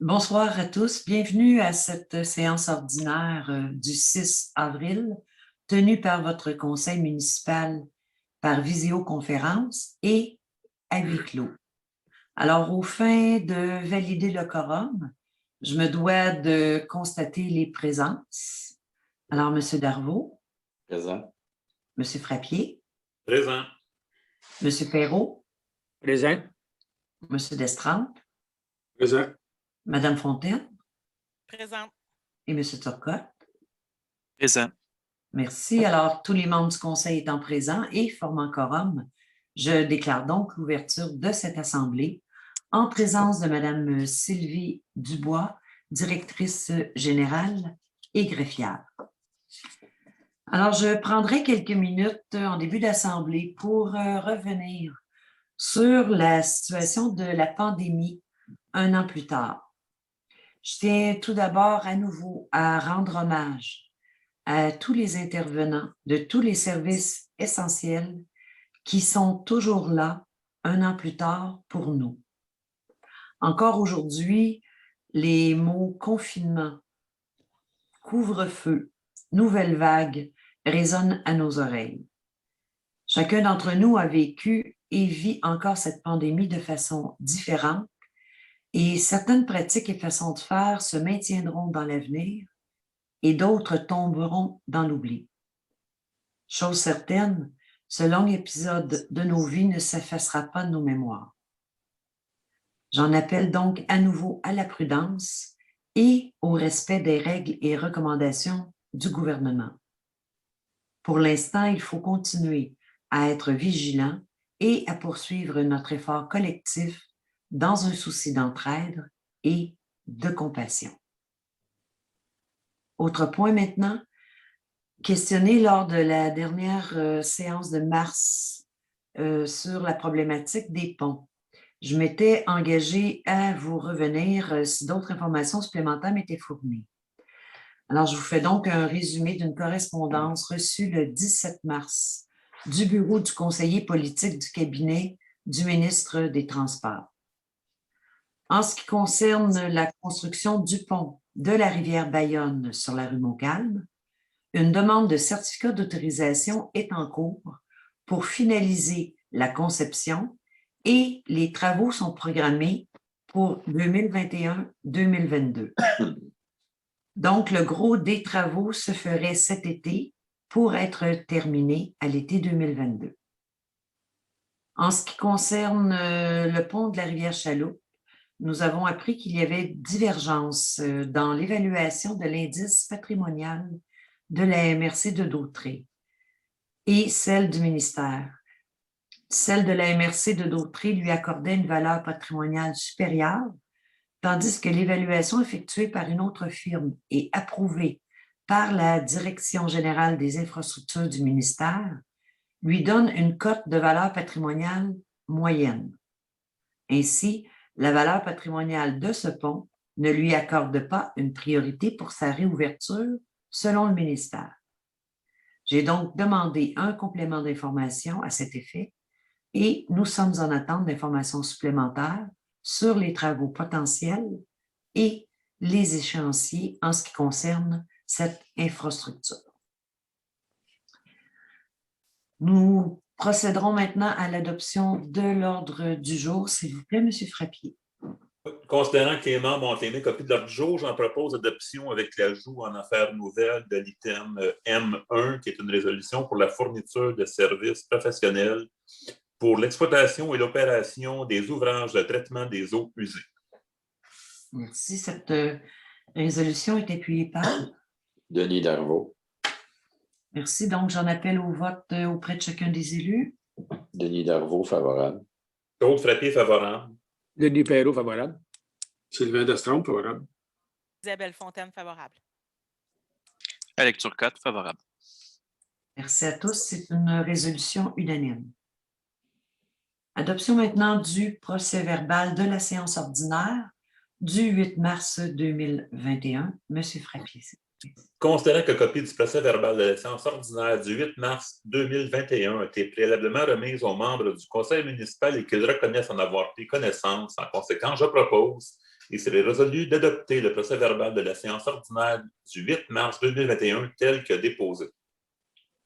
Bonsoir à tous. Bienvenue à cette séance ordinaire du 6 avril, tenue par votre conseil municipal par visioconférence et à huis clos. Alors, aux fins de valider le quorum, je me dois de constater les présences. Alors, M. Darvaux. Présent. M. Frappier. Présent. M. Perrault. Présent. M. Destrempe. Présent. Mme Fontaine. Présent. Et M. Turcotte. Présent. Merci. Alors, tous les membres du conseil étant présents et formant quorum, je déclare donc l'ouverture de cette assemblée en présence de Mme Sylvie Dubois, directrice générale et greffière. Alors, je prendrai quelques minutes en début d'assemblée pour revenir sur la situation de la pandémie un an plus tard. Je tiens tout d'abord à nouveau à rendre hommage à tous les intervenants de tous les services essentiels qui sont toujours là un an plus tard pour nous. Encore aujourd'hui, les mots confinement, couvre-feu, nouvelle vague résonnent à nos oreilles. Chacun d'entre nous a vécu et vit encore cette pandémie de façon différente et certaines pratiques et façons de faire se maintiendront dans l'avenir et d'autres tomberont dans l'oubli. Chose certaine, ce long épisode de nos vies ne s'effacera pas de nos mémoires. J'en appelle donc à nouveau à la prudence et au respect des règles et recommandations du gouvernement. Pour l'instant, il faut continuer à être vigilant et à poursuivre notre effort collectif dans un souci d'entraide et de compassion. Autre point maintenant, questionné lors de la dernière séance de mars sur la problématique des ponts. Je m'étais engagée à vous revenir si d'autres informations supplémentaires m'étaient fournies. Alors, je vous fais donc un résumé d'une correspondance reçue le 17 mars du bureau du conseiller politique du cabinet du ministre des Transports. En ce qui concerne la construction du pont de la rivière Bayonne sur la rue Montcalm, une demande de certificat d'autorisation est en cours pour finaliser la conception et les travaux sont programmés pour 2021-2022. Donc, le gros des travaux se ferait cet été pour être terminé à l'été 2022. En ce qui concerne le pont de la rivière Chaloupe, nous avons appris qu'il y avait divergence dans l'évaluation de l'indice patrimonial de la MRC de Dautré et celle du ministère. Celle de la MRC de Dautré lui accordait une valeur patrimoniale supérieure, tandis que l'évaluation effectuée par une autre firme et approuvée par la Direction générale des infrastructures du ministère lui donne une cote de valeur patrimoniale moyenne. Ainsi, la valeur patrimoniale de ce pont ne lui accorde pas une priorité pour sa réouverture selon le ministère. J'ai donc demandé un complément d'information à cet effet et nous sommes en attente d'informations supplémentaires sur les travaux potentiels et les échéanciers en ce qui concerne cette infrastructure. Nous procéderons maintenant à l'adoption de l'ordre du jour. S'il vous plaît, M. Frappier. Considérant que les membres ont aimé copie de l'ordre du jour, j'en propose l'adoption avec l'ajout en affaires nouvelles de l'item M1, qui est une résolution pour la fourniture de services professionnels pour l'exploitation et l'opération des ouvrages de traitement des eaux usées. Merci. Cette résolution est appuyée par? Denis Darvaux. Merci. Donc, j'en appelle au vote auprès de chacun des élus. Denis Darvaux, favorable. Claude Frappier, favorable. Denis Perrault, favorable. Sylvain Destrempe, favorable. Isabelle Fontaine, favorable. Alex Turcotte, favorable. Merci à tous. C'est une résolution unanime. Adoption maintenant du procès-verbal de la séance ordinaire du 8 mars 2021. Monsieur Frappier. Considérant que copie du procès-verbal de la séance ordinaire du 8 mars 2021 a été préalablement remise aux membres du conseil municipal et qu'ils reconnaissent en avoir pris connaissance, en conséquence, je propose Il serait résolu d'adopter le procès-verbal de la séance ordinaire du 8 mars 2021 tel que déposé.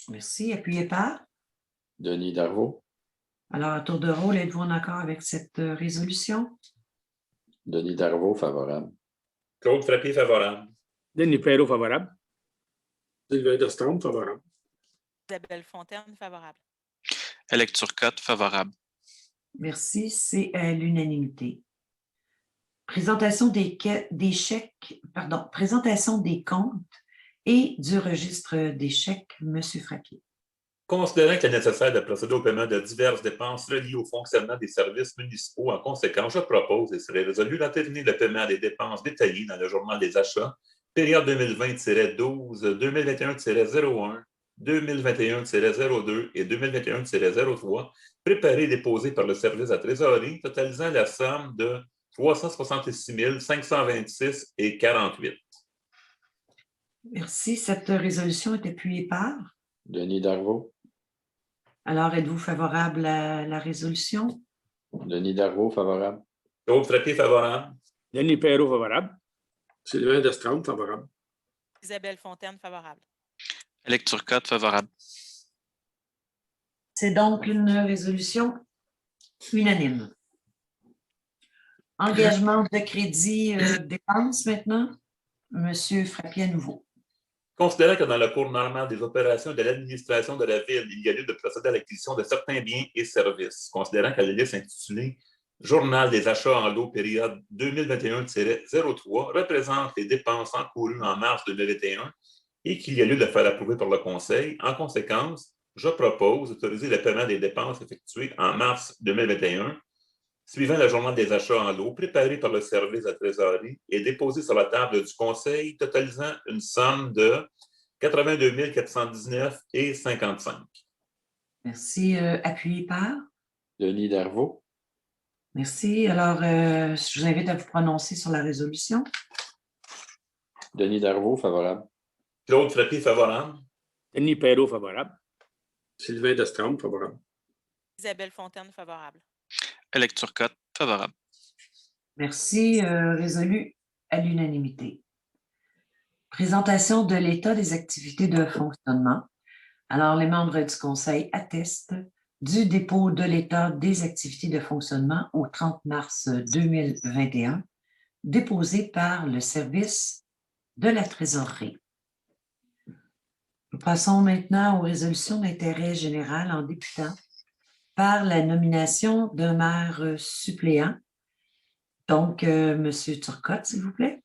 Merci. Appuyé par? Denis Darvaux, Alors, à tour de rôle, êtes-vous en accord avec cette résolution? Denis Darvaux, favorable. Claude Frappier, favorable. Denis Perrault, favorable. Sylvain Destrompe, favorable. Isabelle Fontaine, favorable. Alex Turcotte, favorable. Merci. C'est à l'unanimité. Présentation des chèques, pardon, présentation des comptes et du registre des chèques, M. Frappier. Considérant qu'il est nécessaire de procéder au paiement de diverses dépenses reliées au fonctionnement des services municipaux, en conséquence, je propose et serait résolu d'entériner le paiement des dépenses détaillées dans le journal des achats, période 2020-12, 2021-01, 2021-02 et 2021-03, préparé et déposé par le service à trésorerie, totalisant la somme de 366 526,48. Merci. Cette résolution est appuyée par? Denis Darvaux, Alors, êtes-vous favorable à la résolution? Denis Darvaux, favorable. Claude Frappier, favorable. Denis Perrault, favorable. Sylvain Destrompe, favorable. Isabelle Fontaine, favorable. Alex Turcotte, favorable. C'est donc une résolution unanime. Engagement de crédit dépenses maintenant. Monsieur Frappier à nouveau. Considérant que dans le cours normal des opérations de l'administration de la Ville, il y a lieu de procéder à l'acquisition de certains biens et services. Considérant que la liste intitulée Journal des achats en lot période 2021-03 représente les dépenses encourues en mars 2021 et qu'il y a lieu de faire approuver par le Conseil, en conséquence, je propose d'autoriser le paiement des dépenses effectuées en mars 2021 suivant le journal des achats en lot préparé par le service à trésorerie et déposé sur la table du Conseil, totalisant une somme de 82 419,55. Merci. Appuyé par? Denis Darvaux, Merci. Alors, je vous invite à vous prononcer sur la résolution. Denis Darvaux, favorable. Claude Frappier, favorable. Denis Perrault, favorable. Sylvain Destrompe, favorable. Isabelle Fontaine, favorable. Alex Turcotte, favorable. Merci. Résolu à l'unanimité. Présentation de l'état des activités de fonctionnement. Alors, les membres du Conseil attestent du dépôt de l'état des activités de fonctionnement au 30 mars 2021, déposé par le service de la trésorerie. Nous passons maintenant aux résolutions d'intérêt général en débutant par la nomination d'un maire suppléant. Donc, M. Turcotte, s'il vous plaît.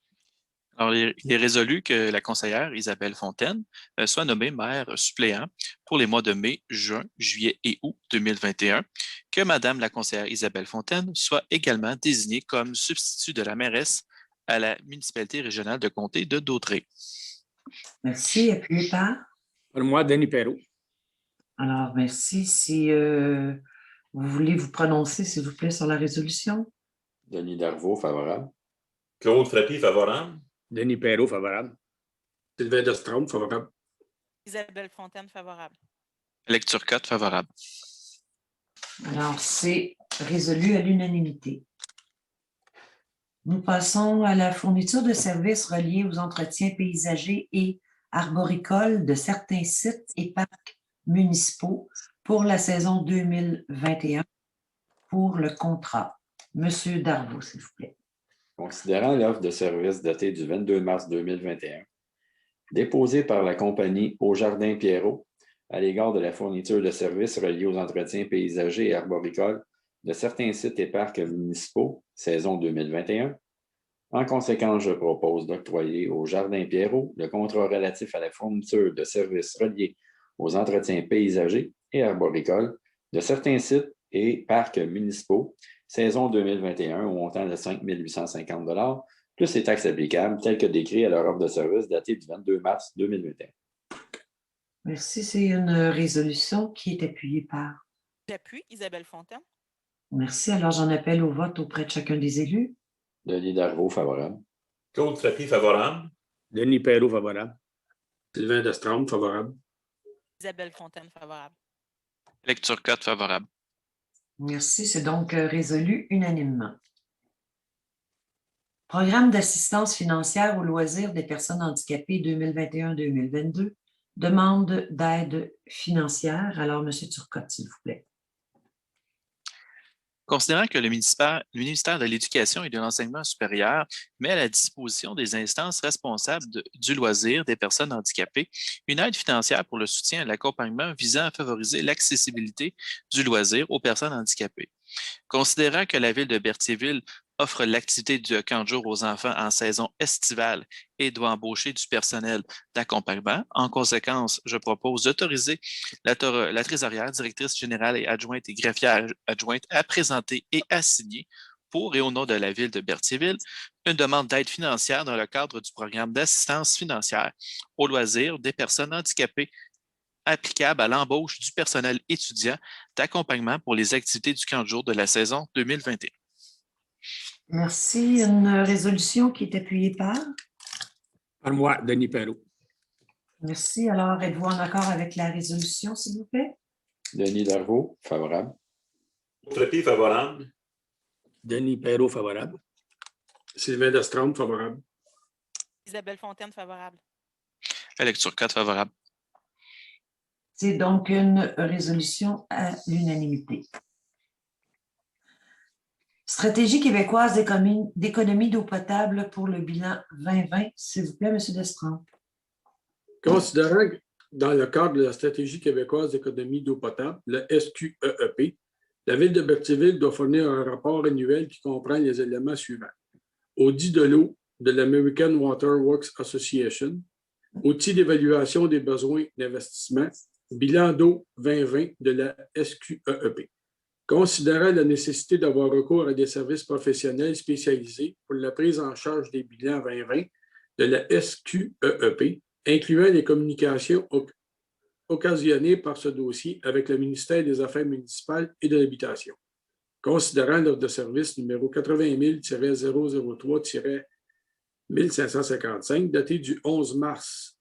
Alors, il est résolu que la conseillère Isabelle Fontaine soit nommée maire suppléant pour les mois de mai, juin, juillet et août 2021, que Madame la conseillère Isabelle Fontaine soit également désignée comme substitut de la mairesse à la municipalité régionale de comté de Dautrey. Merci. Appuyé par? Pour moi, Denis Perrault. Alors, merci. Si vous voulez vous prononcer, s'il vous plaît, sur la résolution. Denis Darvaux, favorable. Claude Frappier, favorable. Denis Perrault, favorable. Sylvain Destrompe, favorable. Isabelle Fontaine, favorable. Alex Turcotte, favorable. Alors, c'est résolu à l'unanimité. Nous passons à la fourniture de services reliés aux entretiens paysagers et arboricoles de certains sites et parcs municipaux pour la saison 2021 pour le contrat. Monsieur Darvaux, s'il vous plaît. Considérant l'offre de service datée du 22 mars 2021, déposée par la compagnie Au Jardin Pierrot à l'égard de la fourniture de services reliés aux entretiens paysagers et arboricoles de certains sites et parcs municipaux, saison 2021, en conséquence, je propose d'octroyer au Jardin Pierrot le contrat relatif à la fourniture de services reliés aux entretiens paysagers et arboricoles de certains sites et parcs municipaux, saison 2021, au montant de 5 850 $, plus les taxes applicables, telles que décrites à leur offre de service datée du 22 mars 2021. Merci. C'est une résolution qui est appuyée par. J'appuie. Isabelle Fontaine. Merci. Alors, j'en appelle au vote auprès de chacun des élus. Denis Darvaux, favorable. Claude Frappier, favorable. Denis Perrault, favorable. Sylvain Destrompe, favorable. Isabelle Fontaine, favorable. Alex Turcotte, favorable. Merci. C'est donc résolu unanimement. Programme d'assistance financière aux loisirs des personnes handicapées 2021-2022. Demande d'aide financière. Alors, M. Turcotte, s'il vous plaît. Considérant que le ministère de l'Éducation et de l'Enseignement supérieur met à la disposition des instances responsables du loisir des personnes handicapées une aide financière pour le soutien et l'accompagnement visant à favoriser l'accessibilité du loisir aux personnes handicapées. Considérant que la ville de Berthierville offre l'activité du camp de jour aux enfants en saison estivale et doit embaucher du personnel d'accompagnement, en conséquence, je propose d'autoriser la trésorière, directrice générale et greffière adjointe à présenter et à signer pour et au nom de la ville de Berthierville une demande d'aide financière dans le cadre du programme d'assistance financière aux loisirs des personnes handicapées applicable à l'embauche du personnel étudiant d'accompagnement pour les activités du camp de jour de la saison 2021. Merci. Une résolution qui est appuyée par? Par moi, Denis Perrault. Merci. Alors, êtes-vous en accord avec la résolution, s'il vous plaît? Denis Darvaux, favorable. Claude-Frappier, favorable. Denis Perrault, favorable. Sylvain Destraume, favorable. Isabelle Fontaine, favorable. Alex Turcotte, favorable. C'est donc une résolution à l'unanimité. Stratégie québécoise d'économie d'eau potable pour le bilan 2020. S'il vous plaît, M. Destraume. Considérant que dans le cadre de la stratégie québécoise d'économie d'eau potable, le SQEEP, la Ville de Berthierville doit fournir un rapport annuel qui comprend les éléments suivants. Audit de l'eau de l'American Water Works Association, outil d'évaluation des besoins d'investissement, bilan d'eau 2020 de la SQEEP. Considérant la nécessité d'avoir recours à des services professionnels spécialisés pour la prise en charge des bilans 2020 de la SQEEP, incluant les communications occasionnées par ce dossier avec le ministère des Affaires municipales et de l'Habitation. Considérant l'offre de service numéro 80 000-003-1555, datée du 11 mars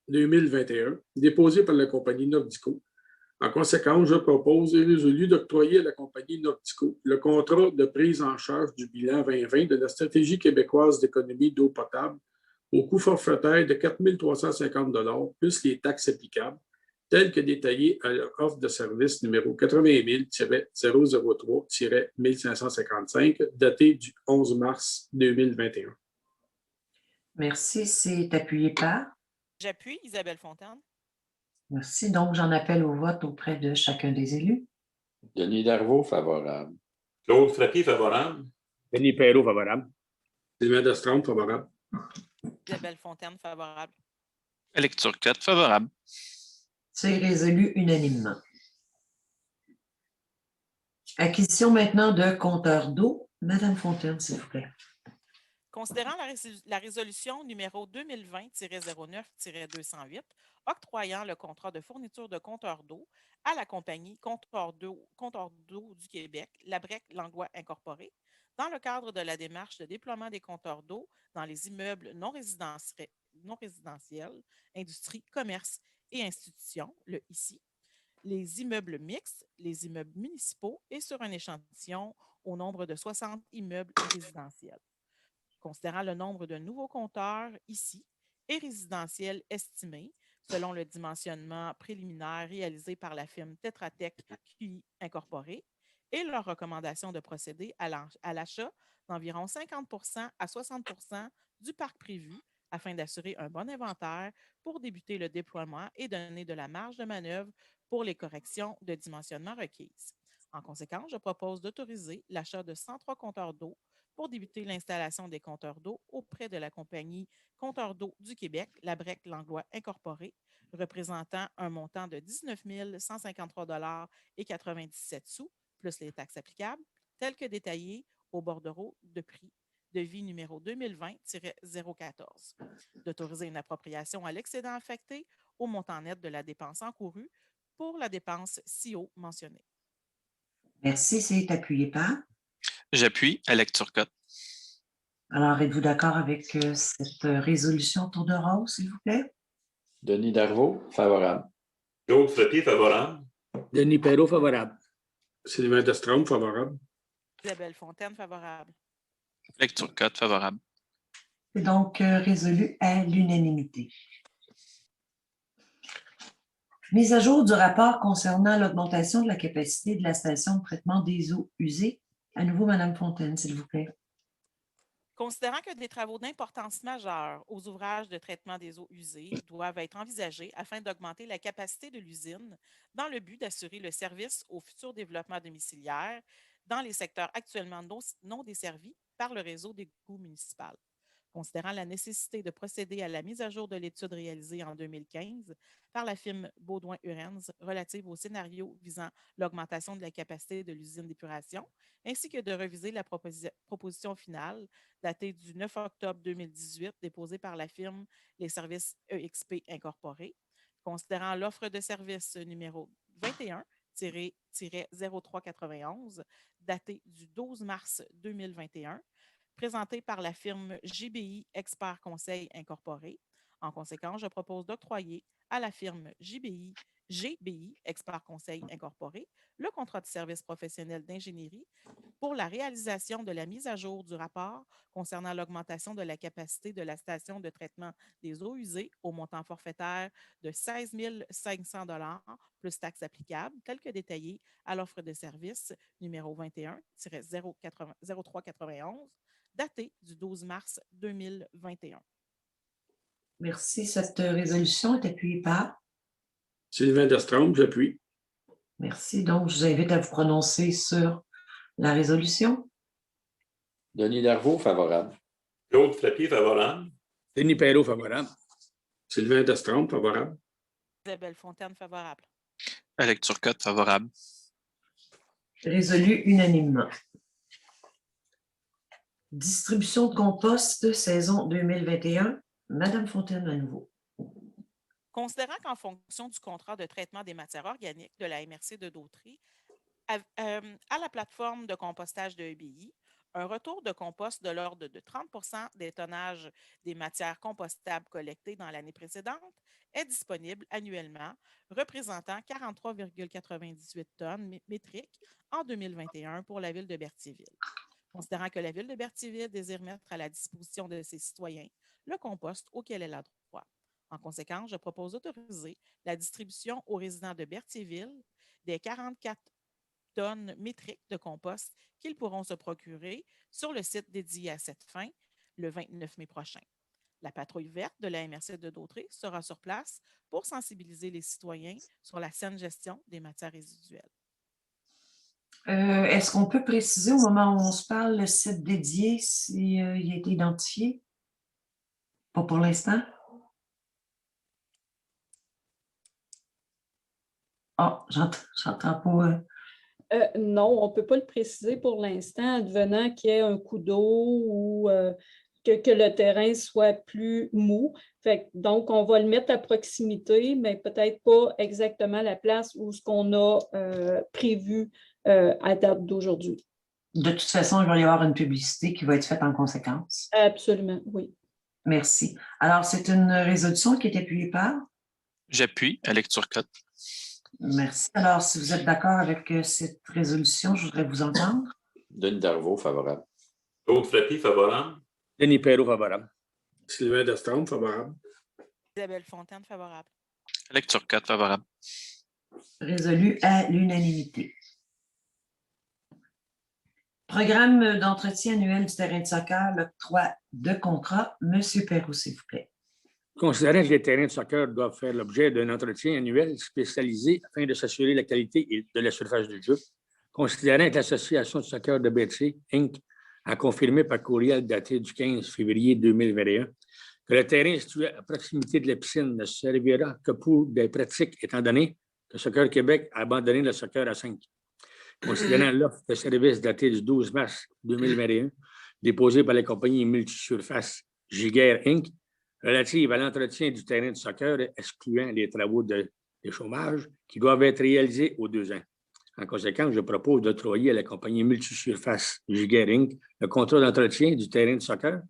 2021, déposée par la compagnie Nordico. En conséquence, je propose et résolu d'octroyer à la compagnie Nordico le contrat de prise en charge du bilan 2020 de la stratégie québécoise d'économie d'eau potable au coût forfaitaire de 4 350 $ plus les taxes applicables, tel que détaillé à l'offre de service numéro 80 000-003-1555, datée du 11 mars 2021. Merci. C'est appuyé par? J'appuie Isabelle Fontaine. Merci. Donc, j'en appelle au vote auprès de chacun des élus. Denis Darvaux, favorable. Claude Frappier, favorable. Denis Perrault, favorable. Sylvain Destraume, favorable. Isabelle Fontaine, favorable. Alex Turcotte, favorable. C'est résolu unanimement. Acquisition maintenant de compteurs d'eau. Madame Fontaine, s'il vous plaît. Considérant la résolution numéro 2020-09-208, octroyant le contrat de fourniture de compteurs d'eau à la compagnie Compteurs d'eau du Québec, Labrec Langlois Incorporé, dans le cadre de la démarche de déploiement des compteurs d'eau dans les immeubles non résidentiels, industries, commerces et institutions, le ICI, les immeubles mixtes, les immeubles municipaux et sur un échantillon au nombre de 60 immeubles résidentiels. Considérant le nombre de nouveaux compteurs ici et résidentiels estimés selon le dimensionnement préliminaire réalisé par la firme Tetra Tech QI Incorporée et leur recommandation de procéder à l'achat d'environ 50 à 60 du parc prévu afin d'assurer un bon inventaire pour débuter le déploiement et donner de la marge de manœuvre pour les corrections de dimensionnement requises. En conséquence, je propose d'autoriser l'achat de 103 compteurs d'eau pour débuter l'installation des compteurs d'eau auprès de la compagnie Compteurs d'eau du Québec, Labrec Langlois Incorporé, représentant un montant de 19 153,97 $ plus les taxes applicables, tel que détaillé au bordereau de prix de vie numéro 2020-014. D'autoriser une appropriation à l'excédent affecté au montant net de la dépense encourue pour la dépense CO mentionnée. Merci. C'est appuyé par? J'appuie Alex Turcotte. Alors, êtes-vous d'accord avec cette résolution tour de rôle, s'il vous plaît? Denis Darvaux, favorable. Claude Frappier, favorable. Denis Perrault, favorable. Sylvain Destraume, favorable. Isabelle Fontaine, favorable. Lecture code favorable. C'est donc résolu à l'unanimité. Mise à jour du rapport concernant l'augmentation de la capacité de la station de traitement des eaux usées. À nouveau, Mme Fontaine, s'il vous plaît. Considérant que des travaux d'importance majeure aux ouvrages de traitement des eaux usées doivent être envisagés afin d'augmenter la capacité de l'usine dans le but d'assurer le service au futur développement domiciliaire dans les secteurs actuellement non desservis par le réseau d'égouts municipal. Considérant la nécessité de procéder à la mise à jour de l'étude réalisée en 2015 par la firme Baudouin-Urens relative au scénario visant l'augmentation de la capacité de l'usine d'épuration, ainsi que de reviser la proposition finale datée du 9 octobre 2018 déposée par la firme Les Services EXP Incorporés, considérant l'offre de service numéro 21-0391 datée du 12 mars 2021, présentée par la firme GBI Expert Conseil Incorporé. En conséquence, je propose d'octroyer à la firme GBI Expert Conseil Incorporé le contrat de service professionnel d'ingénierie pour la réalisation de la mise à jour du rapport concernant l'augmentation de la capacité de la station de traitement des eaux usées au montant forfaitaire de 16 500 $ plus taxes applicables, tel que détaillé à l'offre de service numéro 21-0391, datée du 12 mars 2021. Merci. Cette résolution est appuyée par? Sylvain Destrompe, j'appuie. Merci. Donc, je vous invite à vous prononcer sur la résolution. Denis Darvaux, favorable. Claude Frappier, favorable. Denis Perrault, favorable. Sylvain Destrompe, favorable. Isabelle Fontaine, favorable. À lecture code favorable. Résolu unanimement. Distribution de compost saison 2021. Madame Fontaine, à nouveau. Considérant qu'en fonction du contrat de traitement des matières organiques de la MRC de Dautrey, à la plateforme de compostage de EBI, un retour de compost de l'ordre de 30 des tonnages des matières compostables collectées dans l'année précédente est disponible annuellement, représentant 43,98 tonnes métriques en 2021 pour la ville de Berthierville. Considérant que la ville de Berthierville désire mettre à la disposition de ses citoyens le compost auquel elle a droit. En conséquence, je propose d'autoriser la distribution aux résidents de Berthierville des 44 tonnes métriques de compost qu'ils pourront se procurer sur le site dédié à cette fin le 29 mai prochain. La patrouille verte de la MRC de Dautrey sera sur place pour sensibiliser les citoyens sur la saine gestion des matières résiduelles. Est-ce qu'on peut préciser au moment où on se parle le site dédié s'il a été identifié? Pas pour l'instant. Ah, j'entends pas. Non, on ne peut pas le préciser pour l'instant, advenant qu'il y ait un coup d'eau ou que le terrain soit plus mou. Donc, on va le mettre à proximité, mais peut-être pas exactement la place où ce qu'on a prévu à date d'aujourd'hui. De toute façon, il va y avoir une publicité qui va être faite en conséquence. Absolument, oui. Merci. Alors, c'est une résolution qui est appuyée par? J'appuie à lecture code. Merci. Alors, si vous êtes d'accord avec cette résolution, je voudrais vous entendre. Denis Darvaux, favorable. Claude Frappier, favorable. Denis Perrault, favorable. Sylvain Destrompe, favorable. Isabelle Fontaine, favorable. À lecture code favorable. Résolu à l'unanimité. Programme d'entretien annuel du terrain de soccer, l'octroi de contrat. Monsieur Perrault, s'il vous plaît. Considérant que les terrains de soccer doivent faire l'objet d'un entretien annuel spécialisé afin de s'assurer la qualité de la surface du jeu, considérant que l'Association de soccer de Berthier, Inc., a confirmé par courriel daté du 15 février 2021 que le terrain situé à proximité de la piscine ne servira que pour des pratiques, étant donné que Soccer Québec a abandonné le soccer à 5. Considérant l'offre de service datée du 12 mars 2021, déposée par la compagnie multisurface Giguère Inc., relative à l'entretien du terrain de soccer, excluant les travaux de chômage qui doivent être réalisés aux 2 ans. En conséquence, je propose d'octroyer à la compagnie multisurface Giguère Inc. le contrat d'entretien du terrain de soccer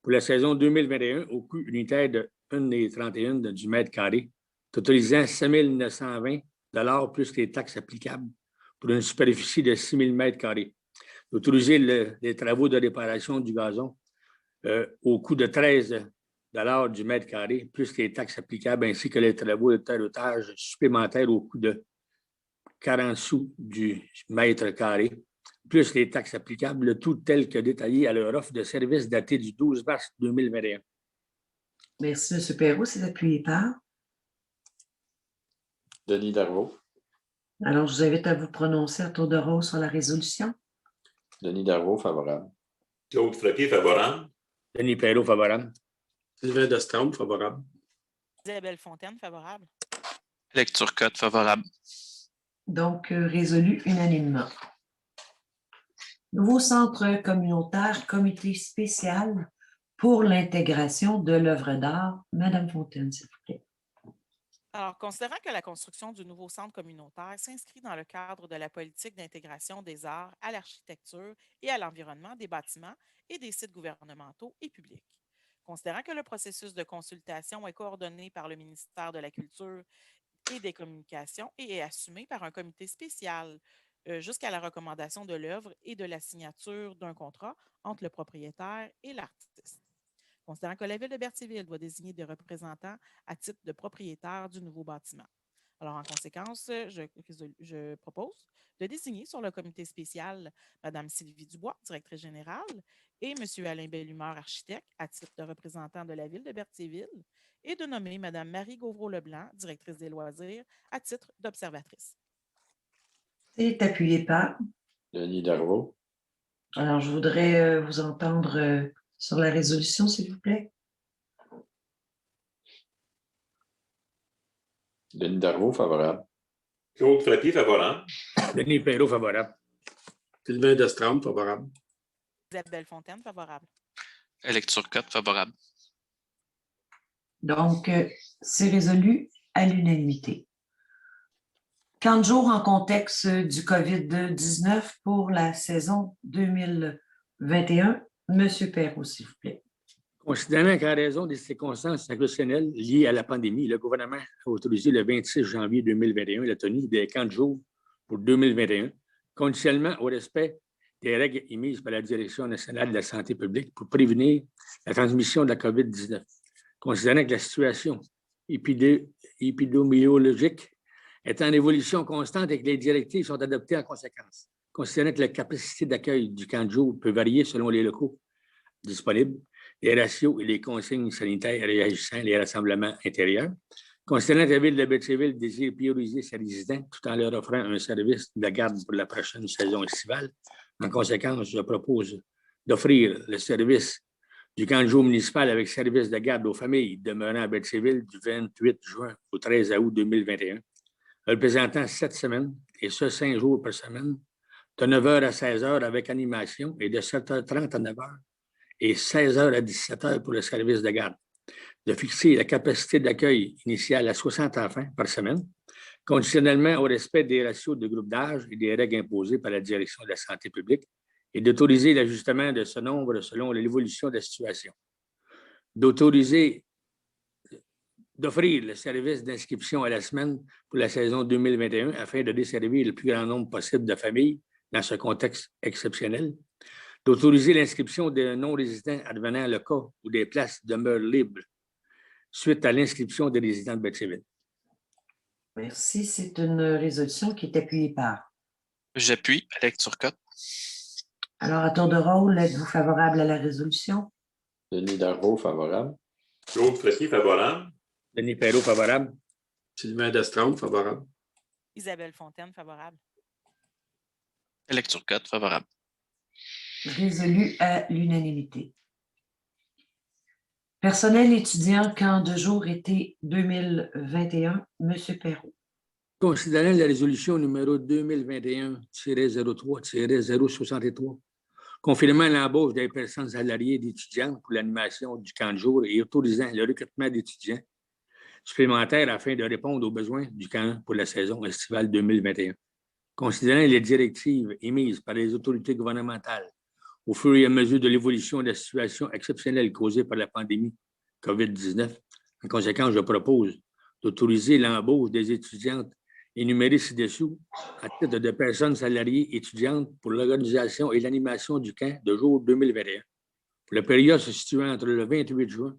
pour la saison 2021 au coût unitaire de 1,31 du mètre carré, totalisant 5 920 $ plus les taxes applicables pour une superficie de 6 000 mètres carrés. d'autoriser les travaux de réparation du gazon au coût de 13 $ du mètre carré, plus les taxes applicables, ainsi que les travaux de terreautage supplémentaires au coût de 40 sous du mètre carré, plus les taxes applicables, le tout tel que détaillé à leur offre de service datée du 12 mars 2021. Merci, M. Perrault. C'est appuyé par. Denis Darvaux. Alors, je vous invite à vous prononcer à tour de rôle sur la résolution. Denis Darvaux, favorable. Claude Frappier, favorable. Denis Perrault, favorable. Sylvain Destrempe, favorable. Isabelle Fontaine, favorable. Alex Turcotte, favorable. Donc, résolu unanimement. Nouveau centre communautaire, comité spécial pour l'intégration de l'œuvre d'art. Madame Fontaine, s'il vous plaît. Alors, considérant que la construction du nouveau centre communautaire s'inscrit dans le cadre de la politique d'intégration des arts à l'architecture et à l'environnement des bâtiments et des sites gouvernementaux et publics. Considérant que le processus de consultation est coordonné par le ministère de la Culture et des Communications et est assumé par un comité spécial jusqu'à la recommandation de l'œuvre et de la signature d'un contrat entre le propriétaire et l'artiste. Considérant que la Ville de Berthierville doit désigner des représentants à titre de propriétaire du nouveau bâtiment. Alors, en conséquence, je propose de désigner sur le comité spécial Mme Sylvie Dubois, directrice générale, et M. Alain Bellumeur, architecte, à titre de représentant de la Ville de Berthierville, et de nommer Mme Marie Gauvreau-Leblanc, directrice des loisirs, à titre d'observatrice. C'est appuyé par. Denis Darvaux. Alors, je voudrais vous entendre sur la résolution, s'il vous plaît. Denis Darvaux, favorable. Claude Frappier, favorable. Denis Perrault, favorable. Sylvain Destrempe, favorable. Isabelle Fontaine, favorable. Alex Turcotte, favorable. Donc, c'est résolu à l'unanimité. 40 jours en contexte du COVID-19 pour la saison 2021. Monsieur Perrault, s'il vous plaît. Considérant qu'en raison des circonstances exceptionnelles liées à la pandémie, le gouvernement a autorisé le 26 janvier 2021 la tenue des 40 jours pour 2021, conditionnellement au respect des règles émises par la Direction nationale de la santé publique pour prévenir la transmission de la COVID-19. Considérant que la situation épidémiologique est en évolution constante et que les directives sont adoptées en conséquence. Considérant que la capacité d'accueil du camp de jour peut varier selon les locaux disponibles, les ratios et les consignes sanitaires réagissant les rassemblements intérieurs. Considérant que la Ville de Berthierville désire prioriser ses résidents tout en leur offrant un service de garde pour la prochaine saison estivale, en conséquence, je propose d'offrir le service du camp de jour municipal avec service de garde aux familles demeurant à Berthierville du 28 juin au 13 août 2021, représentant 7 semaines, et ce 5 jours par semaine, de 9h à 16h avec animation et de 7h30 à 9h et 16h à 17h pour le service de garde. De fixer la capacité d'accueil initiale à 60 enfants par semaine, conditionnellement au respect des ratios de groupe d'âge et des règles imposées par la Direction de la santé publique, et d'autoriser l'ajustement de ce nombre selon l'évolution de la situation. D'offrir le service d'inscription à la semaine pour la saison 2021 afin de desservir le plus grand nombre possible de familles dans ce contexte exceptionnel. D'autoriser l'inscription des non-résidents advenant le cas où des places demeurent libres suite à l'inscription des résidents de Berthierville. Merci. C'est une résolution qui est appuyée par. J'appuie. Alex Turcotte. Alors, à tour de rôle, êtes-vous favorable à la résolution? Denis Darvaux, favorable. Claude Frappier, favorable. Denis Perrault, favorable. Sylvain Destrempe, favorable. Isabelle Fontaine, favorable. Alex Turcotte, favorable. Résolu à l'unanimité. Personnel étudiant, camp de jour été 2021, M. Perrault. Considérant la résolution numéro 2021-03-063, confirmant l'embauche des personnes salariées d'étudiants pour l'animation du camp de jour et autorisant le recrutement d'étudiants supplémentaires afin de répondre aux besoins du camp pour la saison estivale 2021. Considérant les directives émises par les autorités gouvernementales au fur et à mesure de l'évolution de la situation exceptionnelle causée par la pandémie COVID-19, en conséquence, je propose d'autoriser l'embauche des étudiantes énumérées ci-dessous à titre de personnes salariées étudiantes pour l'organisation et l'animation du camp de jour 2021, pour la période se situant entre le 28 juin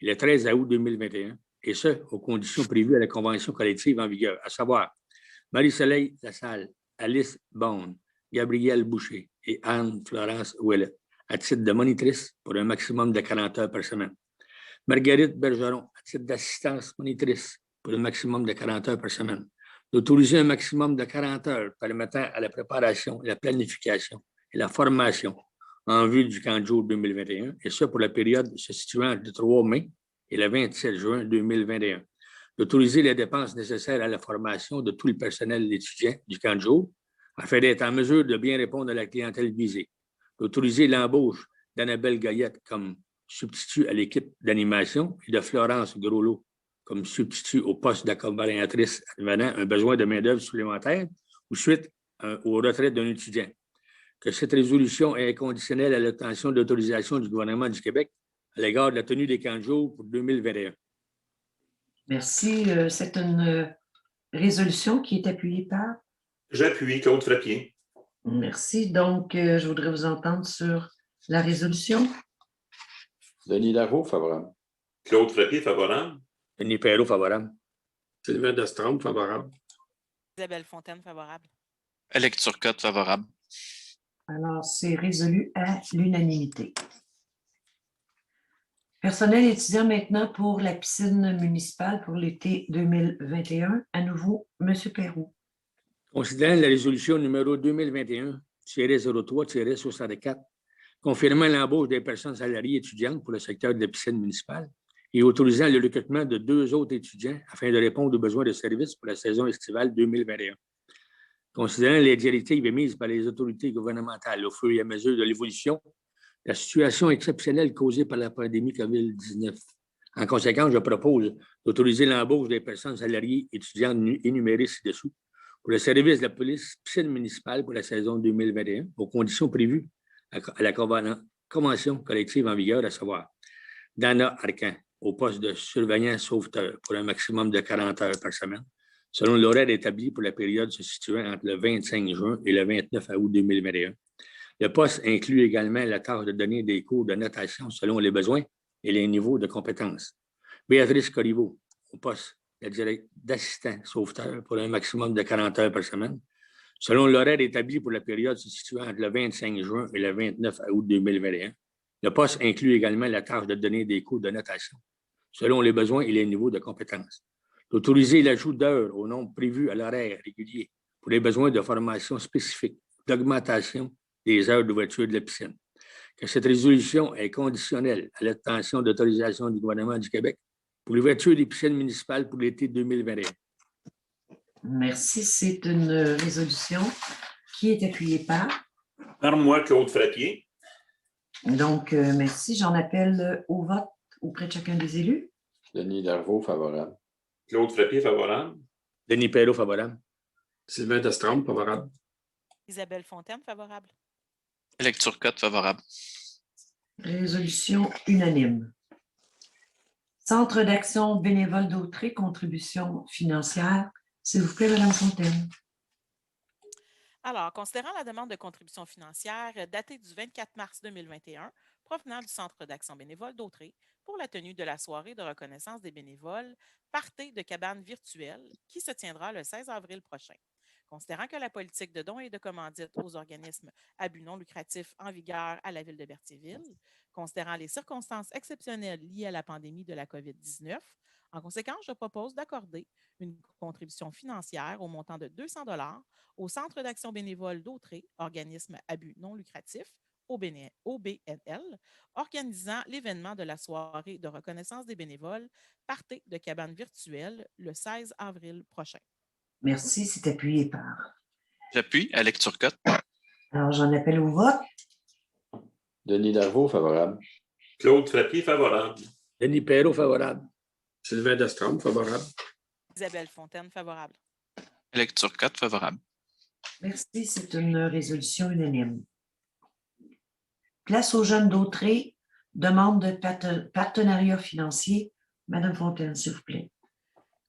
et le 13 août 2021, et ce, aux conditions prévues à la convention collective en vigueur, à savoir Marie-Soleil Lassalle, Alice Bond, Gabrielle Boucher et Anne-Florence Ouellet, à titre de monitrice pour un maximum de 40 heures par semaine. Marguerite Bergeron, à titre d'assistance monitrice pour un maximum de 40 heures par semaine. D'autoriser un maximum de 40 heures permettant à la préparation, la planification et la formation en vue du camp de jour 2021, et ce pour la période se situant du 3 mai et le 27 juin 2021. D'autoriser les dépenses nécessaires à la formation de tout le personnel étudiant du camp de jour afin d'être en mesure de bien répondre à la clientèle visée. D'autoriser l'embauche d'Annabelle Goyette comme substitut à l'équipe d'animation et de Florence Groslot comme substitut au poste d'accompagnatrice advenant un besoin de main-d'œuvre supplémentaire ou suite au retrait d'un étudiant. Que cette résolution est conditionnelle à l'obtention d'autorisation du gouvernement du Québec à l'égard de la tenue des camps de jour pour 2021. Merci. C'est une résolution qui est appuyée par? J'appuie, Claude Frappier. Merci. Donc, je voudrais vous entendre sur la résolution. Denis Darvaux, favorable. Claude Frappier, favorable. Denis Perrault, favorable. Sylvain Destrempe, favorable. Isabelle Fontaine, favorable. Alex Turcotte, favorable. Alors, c'est résolu à l'unanimité. Personnel étudiant maintenant pour la piscine municipale pour l'été 2021. À nouveau, M. Perrault. Considérant la résolution numéro 2021-03-64, confirmant l'embauche des personnes salariées étudiantes pour le secteur de la piscine municipale et autorisant le recrutement de 2 autres étudiants afin de répondre aux besoins de services pour la saison estivale 2021. Considérant les directives émises par les autorités gouvernementales au fur et à mesure de l'évolution de la situation exceptionnelle causée par la pandémie COVID-19. En conséquence, je propose d'autoriser l'embauche des personnes salariées étudiantes énumérées ci-dessous pour le service de la police piscine municipale pour la saison 2021 aux conditions prévues à la convention collective en vigueur, à savoir Dana Arcan au poste de surveillant sauveteur pour un maximum de 40 heures par semaine, selon l'horaire établi pour la période se situant entre le 25 juin et le 29 août 2021. Le poste inclut également la tâche de donner des cours de notation selon les besoins et les niveaux de compétences. Béatrice Corriveau au poste d'assistant sauveteur pour un maximum de 40 heures par semaine, selon l'horaire établi pour la période se situant entre le 25 juin et le 29 août 2021. Le poste inclut également la tâche de donner des cours de notation, selon les besoins et les niveaux de compétences. D'autoriser l'ajout d'heures au nombre prévu à l'horaire régulier pour les besoins de formation spécifique, d'augmentation des heures d'ouverture de la piscine. Que cette résolution est conditionnelle à l'obtention d'autorisation du gouvernement du Québec pour l'ouverture des piscines municipales pour l'été 2021. Merci. C'est une résolution qui est appuyée par? Par moi, Claude Frappier. Donc, merci. J'en appelle au vote auprès de chacun des élus. Denis Darvaux, favorable. Claude Frappier, favorable. Denis Perrault, favorable. Sylvain Destrempe, favorable. Isabelle Fontaine, favorable. Alex Turcotte, favorable. Résolution unanime. Centre d'action bénévole d'Autrey, contribution financière. S'il vous plaît, Mme Fontaine. Alors, considérant la demande de contribution financière datée du 24 mars 2021, provenant du Centre d'action bénévole d'Autrey pour la tenue de la soirée de reconnaissance des bénévoles Party de cabane virtuelle qui se tiendra le 16 avril prochain. Considérant que la politique de dons et de commandites aux organismes à but non lucratif en vigueur à la Ville de Berthierville, considérant les circonstances exceptionnelles liées à la pandémie de la COVID-19, en conséquence, je propose d'accorder une contribution financière au montant de 200 $ au Centre d'action bénévole d'Autrey, organisme à but non lucratif, OBNL, organisant l'événement de la soirée de reconnaissance des bénévoles Party de cabane virtuelle le 16 avril prochain. Merci. C'est appuyé par? J'appuie. Alex Turcotte. Alors, j'en appelle au vote. Denis Darvaux, favorable. Claude Frappier, favorable. Denis Perrault, favorable. Sylvain Destrempe, favorable. Isabelle Fontaine, favorable. Alex Turcotte, favorable. Merci. C'est une résolution unanime. Place aux jeunes d'Autrey, demande de partenariat financier. Madame Fontaine, s'il vous plaît.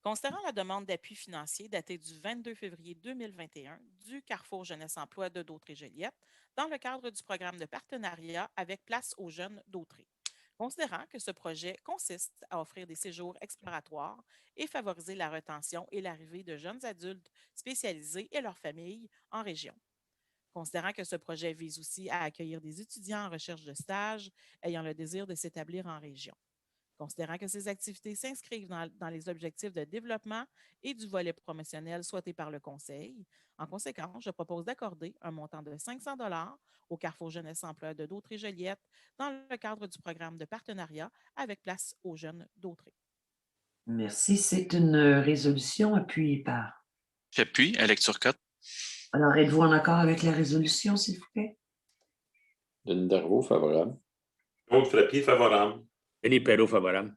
Considérant la demande d'appui financier datée du 22 février 2021 du Carrefour Jeunesse Emploi de Dautré-Joliette dans le cadre du programme de partenariat avec Place aux jeunes Dautré. Considérant que ce projet consiste à offrir des séjours exploratoires et favoriser la retention et l'arrivée de jeunes adultes spécialisés et leurs familles en région. Considérant que ce projet vise aussi à accueillir des étudiants en recherche de stage ayant le désir de s'établir en région. Considérant que ces activités s'inscrivent dans les objectifs de développement et du volet promotionnel souhaités par le Conseil, en conséquence, je propose d'accorder un montant de 500 $ au Carrefour Jeunesse Emploi de Dautré-Joliette dans le cadre du programme de partenariat avec Place aux jeunes Dautré. Merci. C'est une résolution appuyée par. J'appuie. Alex Turcotte. Alors, êtes-vous en accord avec la résolution, s'il vous plaît? Denis Darvaux, favorable. Claude Frappier, favorable. Denis Perrault, favorable.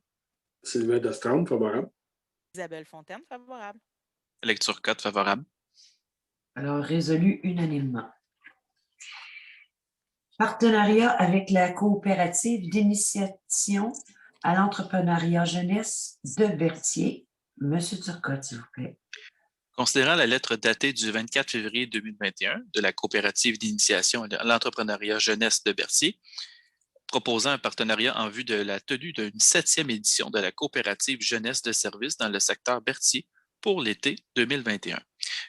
Sylvain Destrame, favorable. Isabelle Fontaine, favorable. Alex Turcotte, favorable. Alors, résolu unanimement. Partenariat avec la coopérative d'initiation à l'entrepreneuriat jeunesse de Berthier. Monsieur Turcotte, s'il vous plaît. Considérant la lettre datée du 24 février 2021 de la coopérative d'initiation à l'entrepreneuriat jeunesse de Berthier, proposant un partenariat en vue de la tenue d'une 7e édition de la coopérative jeunesse de service dans le secteur Berthier pour l'été 2021.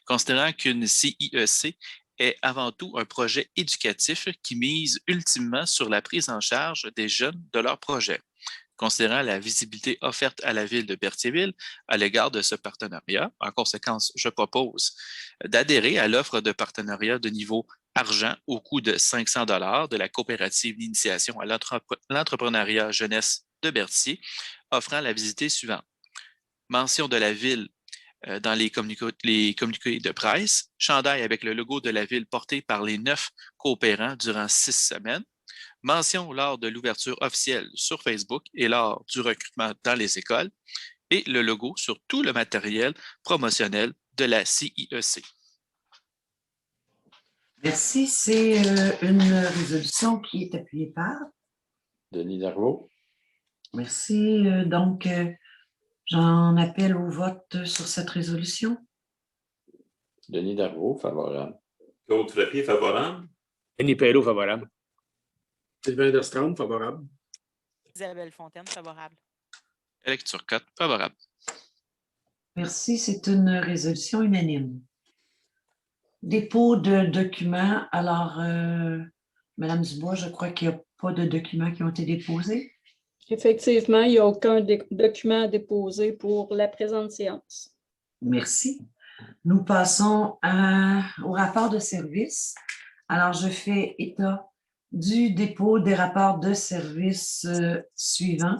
Considérant qu'une CIEC est avant tout un projet éducatif qui mise ultimement sur la prise en charge des jeunes de leur projet. Considérant la visibilité offerte à la ville de Berthierville à l'égard de ce partenariat, en conséquence, je propose d'adhérer à l'offre de partenariat de niveau argent au coût de 500 $ de la coopérative d'initiation à l'entrepreneuriat jeunesse de Berthier, offrant la visite suivante. Mention de la ville dans les communiqués de presse, chandail avec le logo de la ville porté par les 9 coopérants durant 6 semaines, mention lors de l'ouverture officielle sur Facebook et lors du recrutement dans les écoles, et le logo sur tout le matériel promotionnel de la CIEC. Merci. C'est une résolution qui est appuyée par. Denis Darvaux. Merci. Donc, j'en appelle au vote sur cette résolution. Denis Darvaux, favorable. Claude Frappier, favorable. Denis Perrault, favorable. Sylvain Destrame, favorable. Isabelle Fontaine, favorable. Alex Turcotte, favorable. Merci. C'est une résolution unanime. Dépôt de documents. Alors, Madame Dubois, je crois qu'il n'y a pas de documents qui ont été déposés. Effectivement, il n'y a aucun document à déposer pour la présente séance. Merci. Nous passons au rapport de service. Alors, je fais état du dépôt des rapports de service suivants.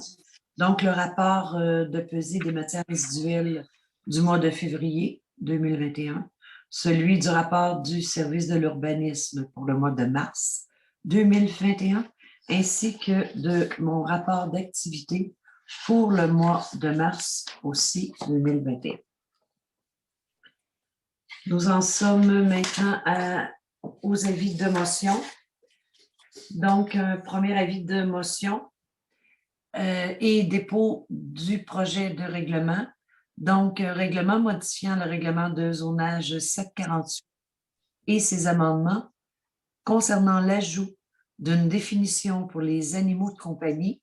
Donc, le rapport de pesée des matières résiduelles du mois de février 2021, celui du rapport du service de l'urbanisme pour le mois de mars 2021, ainsi que de mon rapport d'activité pour le mois de mars aussi 2021. Nous en sommes maintenant aux avis de motion. Donc, un premier avis de motion et dépôt du projet de règlement. Donc, un règlement modifiant le règlement de zonage 748 et ses amendements concernant l'ajout d'une définition pour les animaux de compagnie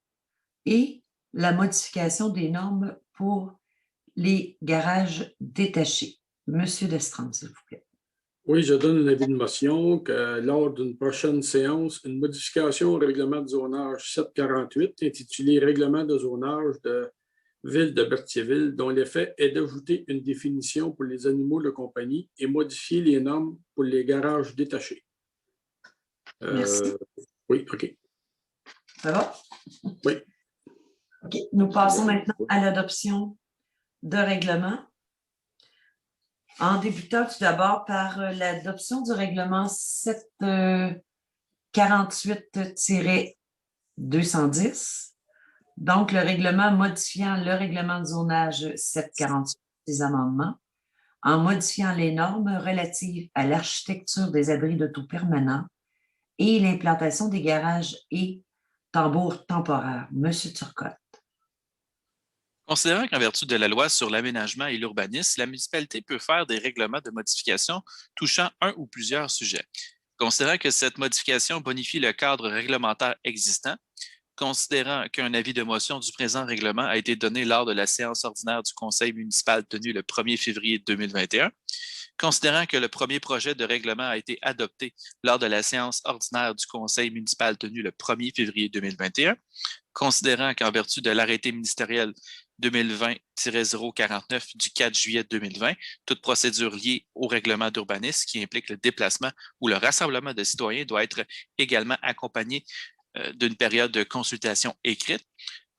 et la modification des normes pour les garages détachés. Monsieur Destrame, s'il vous plaît. Oui, je donne un avis de motion que lors d'une prochaine séance, une modification au règlement de zonage 748 intitulé « Règlement de zonage de ville de Berthierville » dont l'effet est d'ajouter une définition pour les animaux de compagnie et modifier les normes pour les garages détachés. Merci. Oui, OK. Ça va? Oui. OK. Nous passons maintenant à l'adoption de règlement. En débutant tout d'abord par l'adoption du règlement 748-210, donc le règlement modifiant le règlement de zonage 748 des amendements, en modifiant les normes relatives à l'architecture des abris d'auto permanents et l'implantation des garages et tambours temporaires. Monsieur Turcotte. Considérant qu'en vertu de la loi sur l'aménagement et l'urbanisme, la municipalité peut faire des règlements de modification touchant un ou plusieurs sujets. Considérant que cette modification bonifie le cadre réglementaire existant, considérant qu'un avis de motion du présent règlement a été donné lors de la séance ordinaire du Conseil municipal tenue le 1er février 2021, considérant que le premier projet de règlement a été adopté lors de la séance ordinaire du Conseil municipal tenue le 1er février 2021, considérant qu'en vertu de l'arrêté ministériel 2020-049 du 4 juillet 2020, toute procédure liée au règlement d'urbanisme qui implique le déplacement ou le rassemblement de citoyens doit être également accompagnée d'une période de consultation écrite,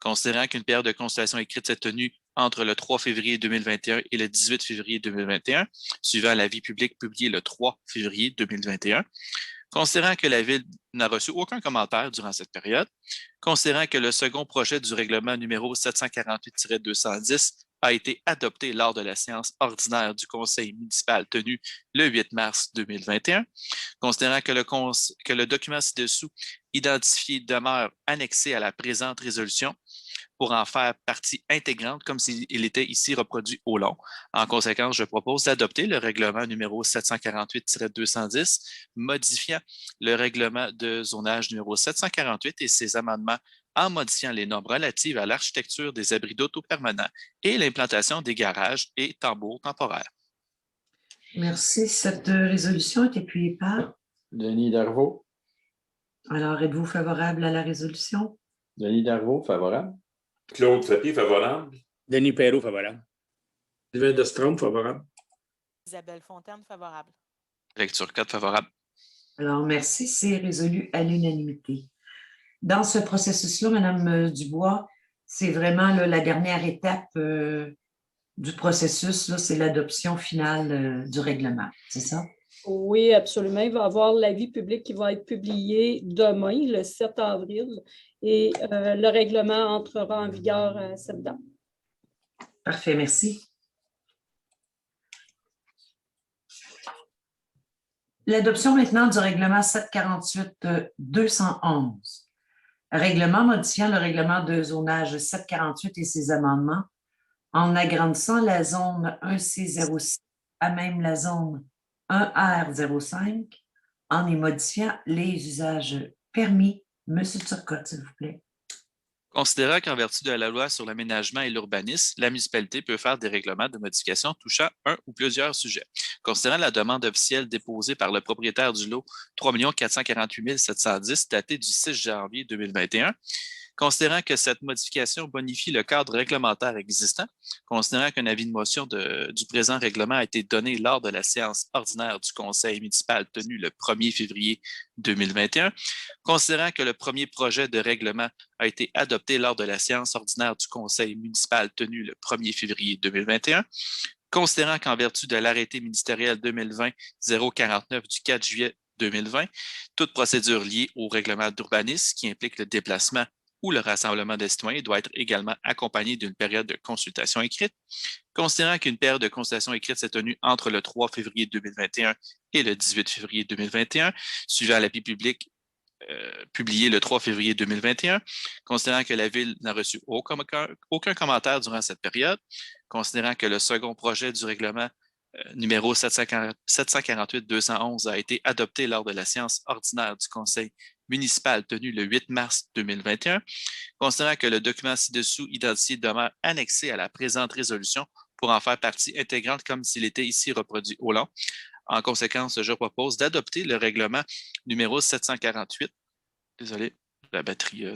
considérant qu'une période de consultation écrite s'est tenue entre le 3 février 2021 et le 18 février 2021, suivant l'avis public publié le 3 février 2021, considérant que la Ville n'a reçu aucun commentaire durant cette période, considérant que le second projet du règlement numéro 748-210 a été adopté lors de la séance ordinaire du Conseil municipal tenue le 8 mars 2021, considérant que le document ci-dessous identifié demeure annexé à la présente résolution pour en faire partie intégrante comme s'il était ici reproduit au long. En conséquence, je propose d'adopter le règlement numéro 748-210, modifiant le règlement de zonage numéro 748 et ses amendements en modifiant les normes relatives à l'architecture des abris d'auto permanents et l'implantation des garages et tambours temporaires. Merci. Cette résolution est appuyée par? Denis Darvaux. Alors, êtes-vous favorable à la résolution? Denis Darvaux, favorable. Claude Frappier, favorable. Denis Perrault, favorable. Sylvain Destrempe, favorable. Isabelle Fontaine, favorable. Lecture 4, favorable. Alors, merci. C'est résolu à l'unanimité. Dans ce processus-là, Mme Dubois, c'est vraiment là, la dernière étape du processus, c'est l'adoption finale du règlement, c'est ça? Oui, absolument. Il va y avoir l'avis public qui va être publié demain, le 7 avril, et le règlement entrera en vigueur à cette date. Parfait, merci. L'adoption maintenant du règlement 748-211. Règlement modifiant le règlement de zonage 748 et ses amendements en agrandissant la zone 1C06 à même la zone 1R05 en y modifiant les usages permis. Monsieur Turcotte, s'il vous plaît. Considérant qu'en vertu de la loi sur l'aménagement et l'urbanisme, la municipalité peut faire des règlements de modification touchant un ou plusieurs sujets. Considérant la demande officielle déposée par le propriétaire du lot 3 448 710 datée du 6 janvier 2021, considérant que cette modification bonifie le cadre réglementaire existant, considérant qu'un avis de motion du présent règlement a été donné lors de la séance ordinaire du Conseil municipal tenue le 1er février 2021, considérant que le premier projet de règlement a été adopté lors de la séance ordinaire du Conseil municipal tenue le 1er février 2021, considérant qu'en vertu de l'arrêté ministériel 2020-049 du 4 juillet 2020, toute procédure liée au règlement d'urbanisme qui implique le déplacement ou le rassemblement des citoyens doit être également accompagné d'une période de consultation écrite, considérant qu'une période de consultation écrite s'est tenue entre le 3 février 2021 et le 18 février 2021, suivant l'avis public publié le 3 février 2021, considérant que la Ville n'a reçu aucun commentaire durant cette période, considérant que le second projet du règlement numéro 748-211 a été adopté lors de la séance ordinaire du Conseil municipal tenue le 8 mars 2021, considérant que le document ci-dessous identifié demeure annexé à la présente résolution pour en faire partie intégrante comme s'il était ici reproduit au long. En conséquence, je propose d'adopter le règlement numéro 748. Désolé, la batterie...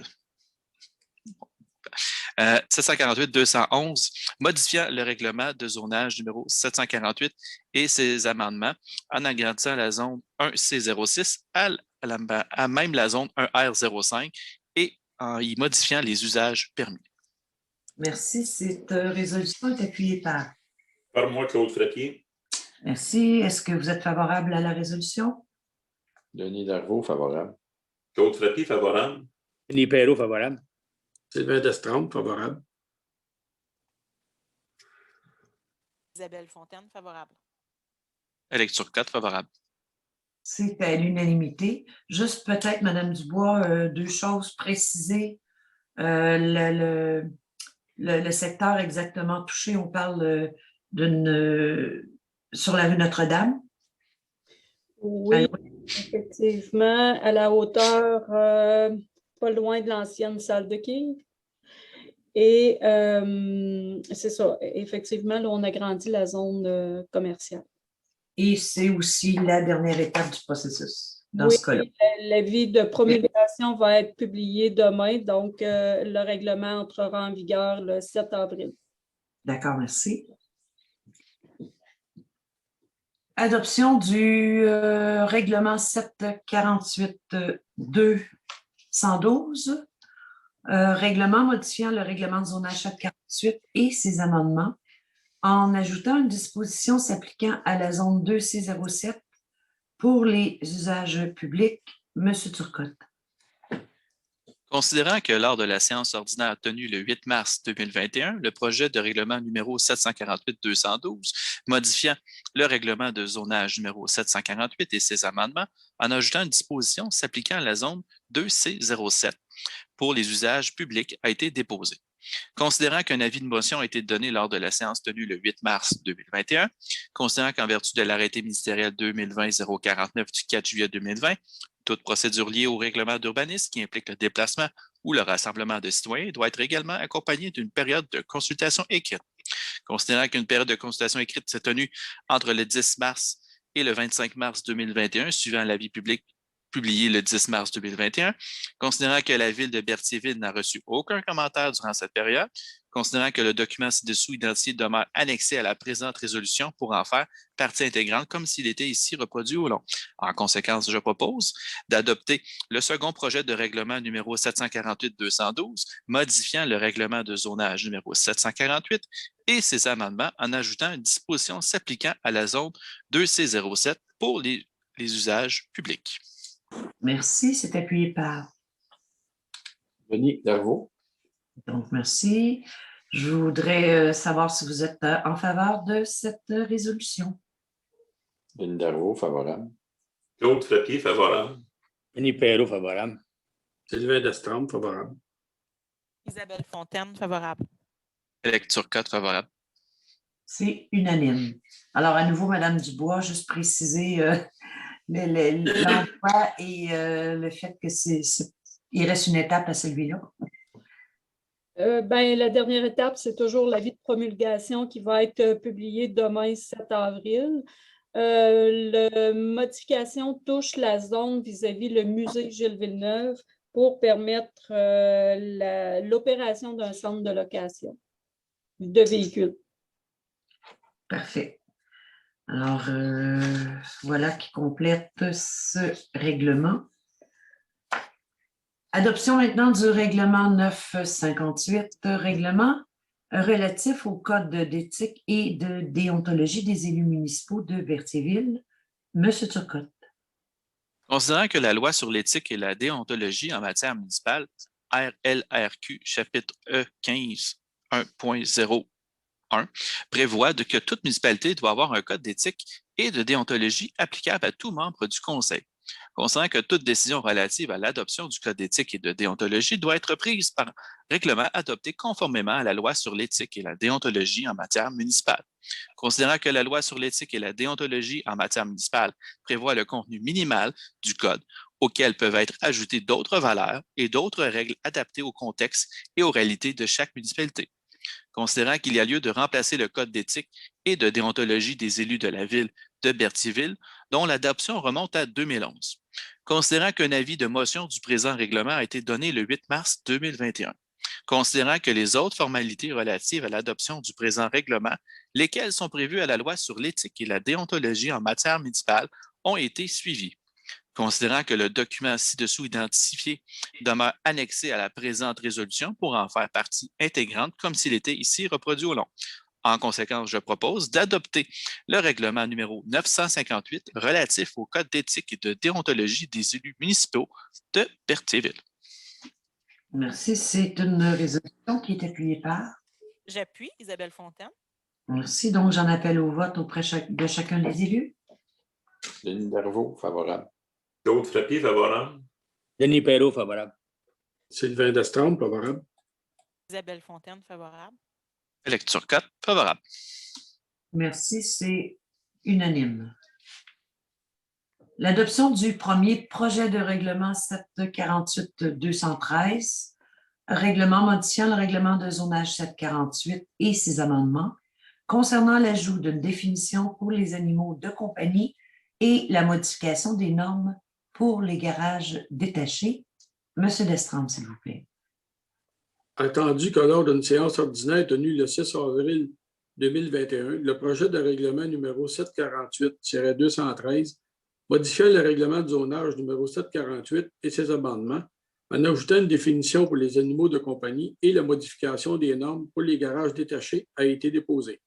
748-211, modifiant le règlement de zonage numéro 748 et ses amendements en agrandissant la zone 1C06 à même la zone 1R05 et en y modifiant les usages permis. Merci. Cette résolution est appuyée par? Par moi, Claude Frappier. Merci. Est-ce que vous êtes favorable à la résolution? Denis Darvaux, favorable. Claude Frappier, favorable. Denis Perrault, favorable. Sylvain Destrempe, favorable. Isabelle Fontaine, favorable. Lecture 4, favorable. C'est à l'unanimité. Juste peut-être, Mme Dubois, deux choses précisées. le secteur exactement touché? On parle sur la rue Notre-Dame? Oui, effectivement, à la hauteur, pas loin de l'ancienne salle de quilles. Et c'est ça, effectivement, là, on a grandi la zone commerciale. Et c'est aussi la dernière étape du processus dans Oui, ce cas-là. l'avis de promulgation va être publié demain, donc le règlement entrera en vigueur le 7 avril. D'accord, merci. Adoption du règlement 748-212, règlement modifiant le règlement de zonage 748 et ses amendements en ajoutant une disposition s'appliquant à la zone 2C07 pour les usages publics. Monsieur Turcotte. Considérant que lors de la séance ordinaire tenue le 8 mars 2021, le projet de règlement numéro 748-212, modifiant le règlement de zonage numéro 748 et ses amendements, en ajoutant une disposition s'appliquant à la zone 2C07 pour les usages publics, a été déposé. Considérant qu'un avis de motion a été donné lors de la séance tenue le 8 mars 2021, considérant qu'en vertu de l'arrêté ministériel 2020-049 du 4 juillet 2020, toute procédure liée au règlement d'urbanisme qui implique le déplacement ou le rassemblement de citoyens doit être également accompagnée d'une période de consultation écrite. Considérant qu'une période de consultation écrite s'est tenue entre le 10 mars et le 25 mars 2021, suivant l'avis public publié le 10 mars 2021, considérant que la Ville de Berthierville n'a reçu aucun commentaire durant cette période, considérant que le document ci-dessous identifié demeure annexé à la présente résolution pour en faire partie intégrante comme s'il était ici reproduit au long. En conséquence, je propose d'adopter le second projet de règlement numéro 748-212, modifiant le règlement de zonage numéro 748 et ses amendements en ajoutant une disposition s'appliquant à la zone 2C07 pour les usages publics. Merci. C'est appuyé par Denis Darvaux. Donc, merci. Je voudrais savoir si vous êtes en faveur de cette résolution. Denis Darvaux, favorable. Claude Frappier, favorable. Denis Perrault, favorable. Sylvain Destrempe, favorable. Isabelle Fontaine, favorable. Éric Turcotte, favorable. C'est unanime. Alors, à nouveau, Mme Dubois, juste préciser l'emploi et le fait qu'il reste une étape à celui-là. La dernière étape, c'est toujours l'avis de promulgation qui va être publié demain, 7 avril. La modification touche la zone vis-à-vis le musée Gilles Villeneuve pour permettre l'opération d'un centre de location de véhicules. Parfait. Alors, voilà qui complète ce règlement. Adoption maintenant du règlement 958, règlement relatif au code d'éthique et de déontologie des élus municipaux de Berthierville. Monsieur Turcotte. Considérant que la loi sur l'éthique et la déontologie en matière municipale, RLRQ, chapitre E15, 1.01, prévoit que toute municipalité doit avoir un code d'éthique et de déontologie applicable à tout membre du conseil. Considérant que toute décision relative à l'adoption du code d'éthique et de déontologie doit être prise par règlement adopté conformément à la loi sur l'éthique et la déontologie en matière municipale. Considérant que la loi sur l'éthique et la déontologie en matière municipale prévoit le contenu minimal du code, auquel peuvent être ajoutées d'autres valeurs et d'autres règles adaptées au contexte et aux réalités de chaque municipalité. Considérant qu'il y a lieu de remplacer le code d'éthique et de déontologie des élus de la ville de Berthierville, dont l'adoption remonte à 2011. Considérant qu'un avis de motion du présent règlement a été donné le 8 mars 2021. Considérant que les autres formalités relatives à l'adoption du présent règlement, lesquelles sont prévues à la loi sur l'éthique et la déontologie en matière municipale, ont été suivies. Considérant que le document ci-dessous identifié demeure annexé à la présente résolution pour en faire partie intégrante comme s'il était ici reproduit au long. En conséquence, je propose d'adopter le règlement numéro 958 relatif au code d'éthique et de déontologie des élus municipaux de Berthierville. Merci. C'est une résolution qui est appuyée par? J'appuie Isabelle Fontaine. Merci. Donc, j'en appelle au vote auprès de chacun des élus. Denis Darvaux, favorable. Claude Frappier, favorable. Denis Perrault, favorable. Sylvain Destrempe, favorable. Isabelle Fontaine, favorable. Lecture 4, favorable. Merci, c'est unanime. L'adoption du premier projet de règlement 748-213, règlement modifiant le règlement de zonage 748 et ses amendements concernant l'ajout d'une définition pour les animaux de compagnie et la modification des normes pour les garages détachés. Monsieur Destremps, s'il vous plaît. Attendu que lors d'une séance ordinaire tenue le 6 avril 2021, le projet de règlement numéro 748-213 modifiant le règlement de zonage numéro 748 et ses amendements en ajoutant une définition pour les animaux de compagnie et la modification des normes pour les garages détachés a été déposé.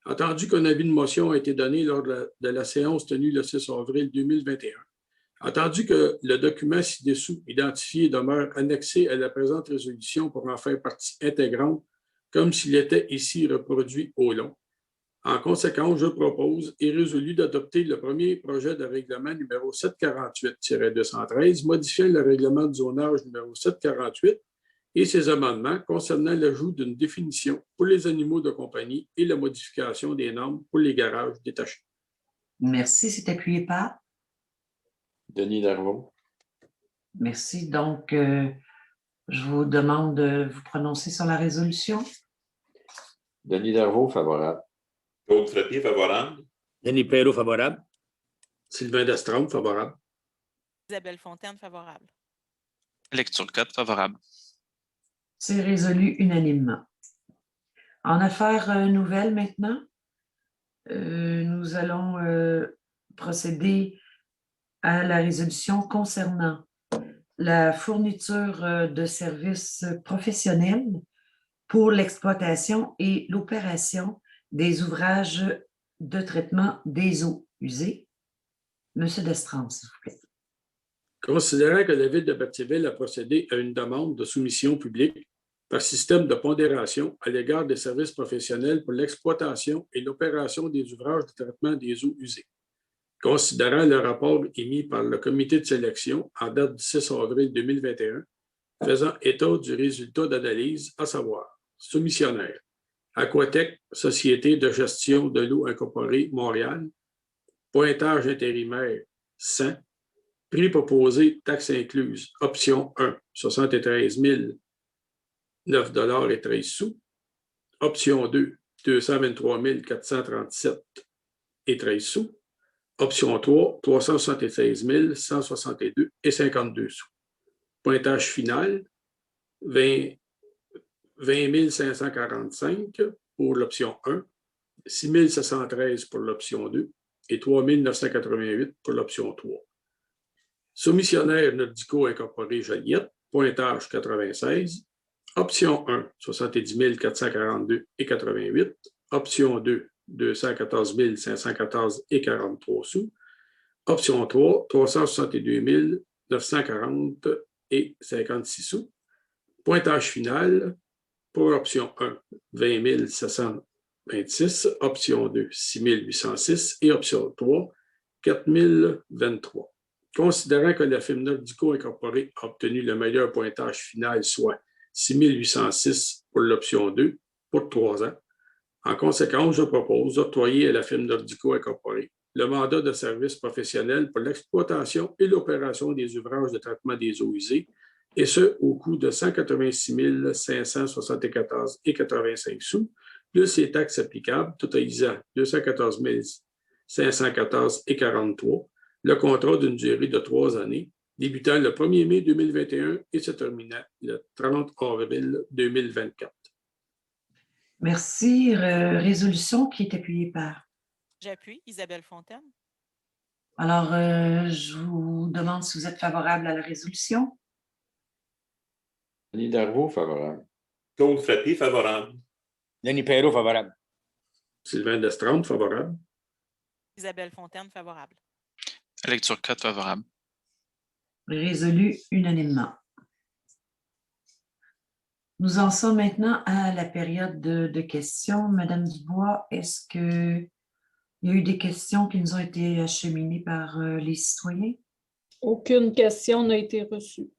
Entendu qu'un avis de motion a été donné lors de la séance tenue le 6 avril 2021. Entendu que le document ci-dessous identifié demeure annexé à la présente résolution pour en faire partie intégrante, comme s'il était ici reproduit au long. En conséquence, je propose et résolu d'adopter le premier projet de règlement numéro 748-213, modifiant le règlement de zonage numéro 748 et ses amendements concernant l'ajout d'une définition pour les animaux de compagnie et la modification des normes pour les garages détachés. Merci, c'est appuyé par. Denis Darvaux. Merci. Donc, je vous demande de vous prononcer sur la résolution. Denis Darvaux, favorable. Claude Frappier, favorable. Denis Perrault, favorable. Sylvain Destremps, favorable. Isabelle Fontaine, favorable. Lecture 4, favorable. C'est résolu unanimement. En affaires nouvelles maintenant, nous allons procéder à la résolution concernant la fourniture de services professionnels pour l'exploitation et l'opération des ouvrages de traitement des eaux usées. Monsieur Destremps, s'il vous plaît. Considérant que la Ville de Berthierville a procédé à une demande de soumission publique par système de pondération à l'égard des services professionnels pour l'exploitation et l'opération des ouvrages de traitement des eaux usées. Considérant le rapport émis par le comité de sélection en date du 6 avril 2021, faisant état du résultat d'analyse, à savoir soumissionnaire, Aquatec, Société de gestion de l'eau incorporée Montréal, pointage intérimaire 100, prix proposé, taxes incluses, option 1, 73 009,13 $, option 2, 223 437,13 $, option 3, 376 162,52 $. Pointage final, 20 545 pour l'option 1, 6 713 pour l'option 2 et 3 988 pour l'option 3. Soumissionnaire Nordico Incorporé Joliette, pointage 96, option 1, 70 442,88 $, option 2, 214 514,43 $, option 3, 362 940,56 $. Pointage final pour option 1, 20 726, option 2, 6 806 et option 3, 4 023. Considérant que la firme Nordico Incorporée a obtenu le meilleur pointage final, soit 6 806 pour l'option 2 pour 3 ans, en conséquence, je propose d'octroyer à la firme Nordico Incorporée le mandat de service professionnel pour l'exploitation et l'opération des ouvrages de traitement des eaux usées, et ce, au coût de 186 574,85 $, plus les taxes applicables, totalisant 214 514,43 $, le contrat d'une durée de 3 années, débutant le 1er mai 2021 et se terminant le 30 avril 2024. Merci. Résolution qui est appuyée par. J'appuie. Isabelle Fontaine. Alors, je vous demande si vous êtes favorable à la résolution. Denis Darvaux, favorable. Claude Frappier, favorable. Denis Perrault, favorable. Sylvain Destremps, favorable. Isabelle Fontaine, favorable. Lecture 4, favorable. Résolu unanimement. Nous en sommes maintenant à la période de questions. Madame Dubois, est-ce qu'il y a eu des questions qui nous ont été acheminées par les citoyens? Aucune question n'a été reçue.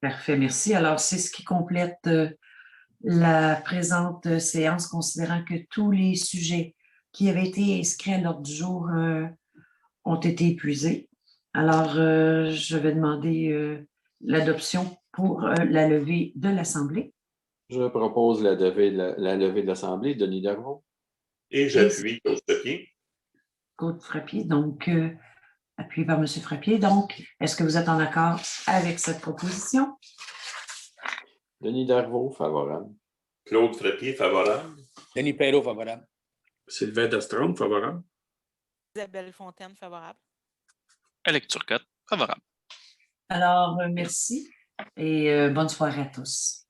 Parfait, merci. Alors, c'est ce qui complète la présente séance, considérant que tous les sujets qui avaient été inscrits à l'ordre du jour ont été épuisés. Alors, je vais demander l'adoption pour la levée de l'Assemblée. Je propose la levée de l'Assemblée. Denis Darvaux. Et j'appuie Claude Frappier. Claude Frappier, donc appuyé par M. Frappier. Donc, est-ce que vous êtes en accord avec cette proposition? Denis Darvaux, favorable. Claude Frappier, favorable. Denis Perrault, favorable. Sylvain Dastrom, favorable. Isabelle Fontaine, favorable. Alex Turcotte, favorable. Alors, merci et bonne soirée à tous.